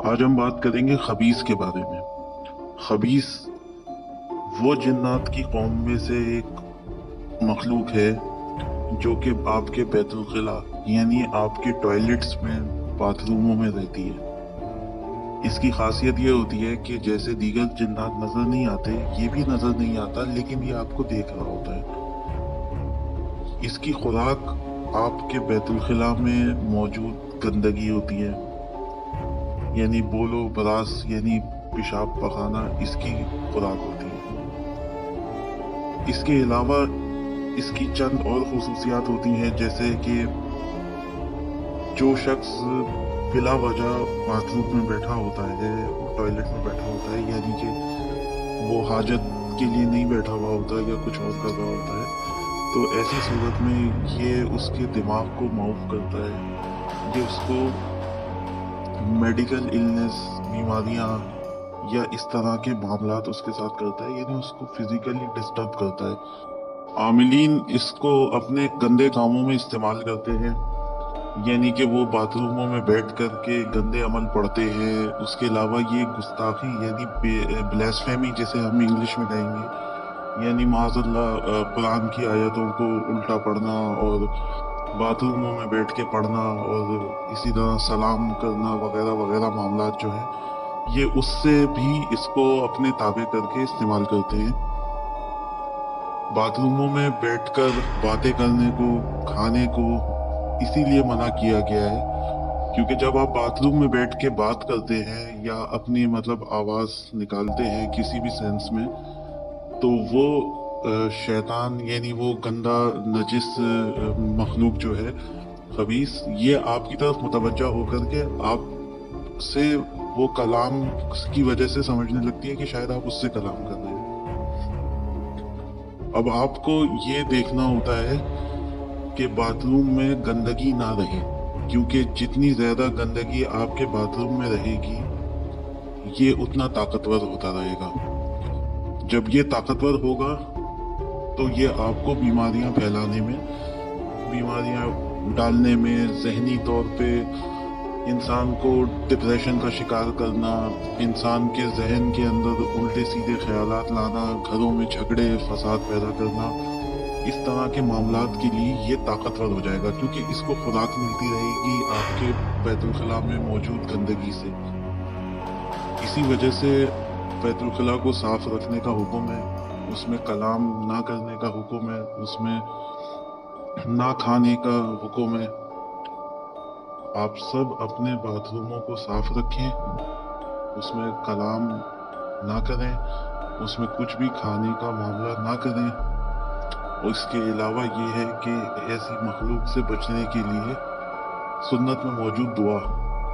آج ہم بات کریں گے خبیث کے بارے میں۔ خبیث وہ جنات کی قوم میں سے ایک مخلوق ہے جو کہ آپ کے بیت الخلا یعنی آپ کے ٹوائلٹس میں، باتھ روموں میں رہتی ہے۔ اس کی خاصیت یہ ہوتی ہے کہ جیسے دیگر جنات نظر نہیں آتے، یہ بھی نظر نہیں آتا، لیکن یہ آپ کو دیکھ رہا ہوتا ہے۔ اس کی خوراک آپ کے بیت الخلا میں موجود گندگی ہوتی ہے، یعنی بول و براس یعنی پیشاب پخانا اس کی خوراک ہوتی ہے۔ اس کے علاوہ اس کی چند اور خصوصیات ہوتی ہیں، جیسے کہ جو شخص بلا وجہ باتھ روم میں بیٹھا ہوتا ہے، ٹوائلٹ میں بیٹھا ہوتا ہے، یعنی کہ وہ حاجت کے لیے نہیں بیٹھا ہوا ہوتا یا کچھ اور کر رہا ہوتا ہے، تو ایسی صورت میں یہ اس کے دماغ کو معاف کرتا ہے، یہ اس کو میڈیکل النس، بیماریاں یا اس طرح کے معاملات اس کے ساتھ کرتا ہے، یعنی اس کو فزیکلی ڈسٹرب کرتا ہے۔ عاملین اس کو اپنے گندے کاموں میں استعمال کرتے ہیں، یعنی کہ وہ باتھ روموں میں بیٹھ کر کے گندے عمل پڑھتے ہیں۔ اس کے علاوہ یہ گستاخی یعنی بلیسفیمی جسے ہم انگلش میں کہیں گے، یعنی معاذ اللہ قرآن کی آیتوں کو الٹا پڑھنا اور باتھ روموں میں بیٹھ کے پڑھنا اور اسی طرح سلام کرنا وغیرہ وغیرہ معاملات جو ہیں، یہ اس سے بھی اس کو اپنے تابع کر کے استعمال کرتے ہیں۔ باتھ روموں میں بیٹھ کر باتیں کرنے کو، کھانے کو اسی لیے منع کیا گیا ہے کیونکہ جب آپ باتھ روم میں بیٹھ کے بات کرتے ہیں یا اپنی آواز نکالتے ہیں کسی بھی سینس میں، تو وہ شیطان یعنی وہ گندا نجس مخلوق جو ہے خبیث، یہ آپ کی طرف متوجہ ہو کر کے آپ سے وہ کلام کی وجہ سے سمجھنے لگتی ہے کہ شاید آپ اس سے کلام کر رہے ہیں۔ اب آپ کو یہ دیکھنا ہوتا ہے کہ باتھ روم میں گندگی نہ رہے، کیونکہ جتنی زیادہ گندگی آپ کے باتھ روم میں رہے گی یہ اتنا طاقتور ہوتا رہے گا۔ جب یہ طاقتور ہوگا تو یہ آپ کو بیماریاں پھیلانے میں، بیماریاں ڈالنے میں، ذہنی طور پہ انسان کو ڈپریشن کا شکار کرنا، انسان کے ذہن کے اندر الٹے سیدھے خیالات لانا، گھروں میں جھگڑے فساد پیدا کرنا، اس طرح کے معاملات کے لیے یہ طاقتور ہو جائے گا، کیونکہ اس کو خوراک ملتی رہے گی آپ کے بیت الخلا میں موجود گندگی سے۔ اسی وجہ سے بیت الخلا کو صاف رکھنے کا حکم ہے، اس میں کلام نہ کرنے کا حکم ہے، اس میں نہ کھانے کا حکم ہے۔ آپ سب اپنے باتھ روموں کو صاف رکھیں، اس میں کلام نہ کریں، اس میں کچھ بھی کھانے کا معاملہ نہ کریں۔ اور اس کے علاوہ یہ ہے کہ ایسی مخلوق سے بچنے کے لیے سنت میں موجود دعا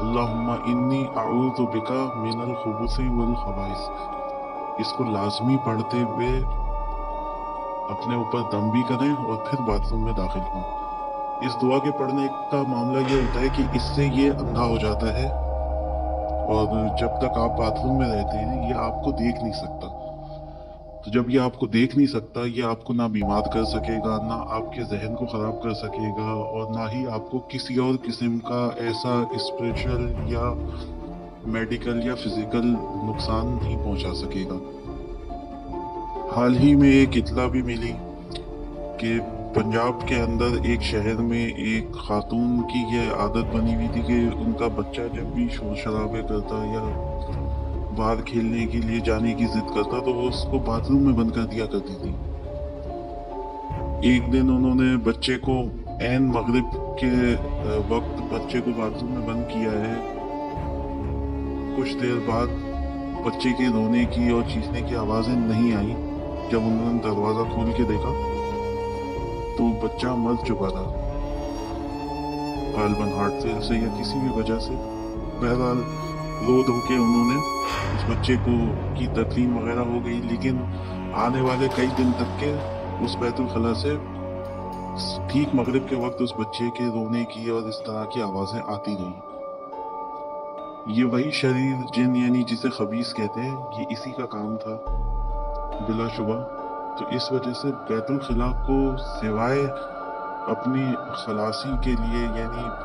اللہم انی اعوذ بک من الخبث والخبائث، اس کو لازمی پڑھتے ہوئے اپنے اوپر دم بھی کریں اور پھر باتھ روم میں داخل ہوں۔ اس دعا کے پڑھنے کا معاملہ یہ ہوتا ہے کہ اس سے یہ اندھا ہو جاتا ہے، اور جب تک آپ باتھ روم میں رہتے ہیں یہ آپ کو دیکھ نہیں سکتا۔ تو جب یہ آپ کو دیکھ نہیں سکتا، یہ آپ کو نہ بیمار کر سکے گا، نہ آپ کے ذہن کو خراب کر سکے گا، اور نہ ہی آپ کو کسی اور قسم کا ایسا اسپریچول یا میڈیکل یا فزیکل نقصان نہیں پہنچا سکے گا۔ حال ہی میں ایک اطلاع بھی ملی کہ پنجاب کے اندر ایک شہر میں ایک خاتون کی یہ عادت بنی ہوئی تھی کہ ان کا بچہ جب بھی شور شرابے کرتا یا باہر کھیلنے کے لیے جانے کی ضد کرتا تو وہ اس کو باتھ روم میں بند کر دیا کرتی تھی۔ ایک دن انہوں نے بچے کو عین مغرب کے وقت بچے کو باتھ روم میں بند کیا ہے۔ کچھ دیر بعد بچے کے رونے کی اور چیخنے کی آوازیں نہیں آئیں۔ جب انہوں نے دروازہ کھول کے دیکھا تو بچہ مر چکا تھا، غالباً ہارٹ فیل سے یا کسی بھی وجہ سے۔ بہرحال رو دھو کے انہوں نے اس بچے کو کی تکریم وغیرہ ہو گئی، لیکن آنے والے کئی دن تک کے اس بیت الخلا سے ٹھیک مغرب کے وقت اس بچے کے رونے کی اور اس طرح کی آوازیں آتی رہیں۔ یہ وہی شریر جن یعنی جسے خبیث کہتے ہیں، یہ اسی کا کام تھا بلا شبہ۔ تو اس وجہ سے بیت الخلا کو سوائے اپنی خلاصی کے لیے، یعنی